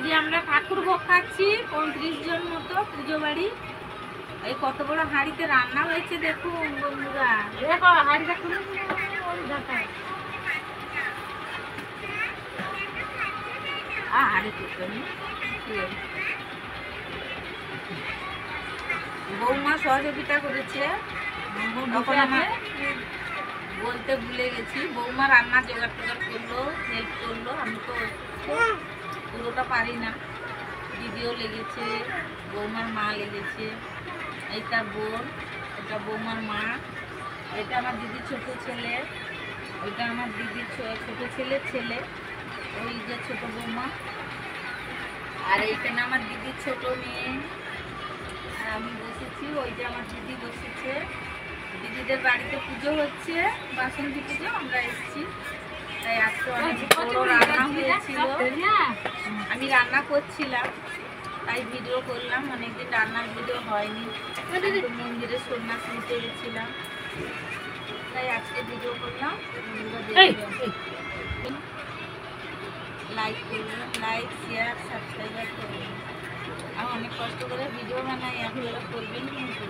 এই যে আমরা ঠাকুর ভোগ খাচ্ছি 35 জন মতো পুজো বাড়ি। এই কত বড় হাঁড়িতে রান্না হয়েছে দেখুন বন্ধুরা। দেখো হাঁড়িটা খুলে হাঁড়ি করতে বৌমা সহযোগিতা করেছে। তখন আমার বলতে ভুলে গেছি, বৌমা রান্না জোগাড় টোগাড় করলো, হেল্প করলো। আমি তো পুরোটা পারি না। দিদিও লেগেছে, বৌমার মা লেগেছে। এইটা বোন, এটা বৌমার মা, এটা আমার দিদির ছোট ছেলে, ওইটা আমার দিদির ছোট ছেলের ছেলে, ওই যে ছোট বৌমা। আর এইখানে আমার দিদির ছোট মেয়ে। আর আমি বসেছি, ওই যে আমার দিদি বসেছে। দিদিদের বাড়িতে পুজো হচ্ছে, বাসন্তী পুজো, আমরা এসেছি। তাই আজকে অনেক বড় রান্না হয়েছিল। আমি রান্না করছিলাম, তাই ভিডিও করলাম। অনেকদিন রান্নার ভিডিও হয়নি, মন্দিরে সন্ন্যাস নিতে গেছিলাম, তাই আজকে ভিডিও করলাম। লাইক করবেন, লাইক শেয়ার সাবস্ক্রাইব করবেন। আমি অনেক কষ্ট করে ভিডিও বানাই, আপনারা করবেন কিন্তু।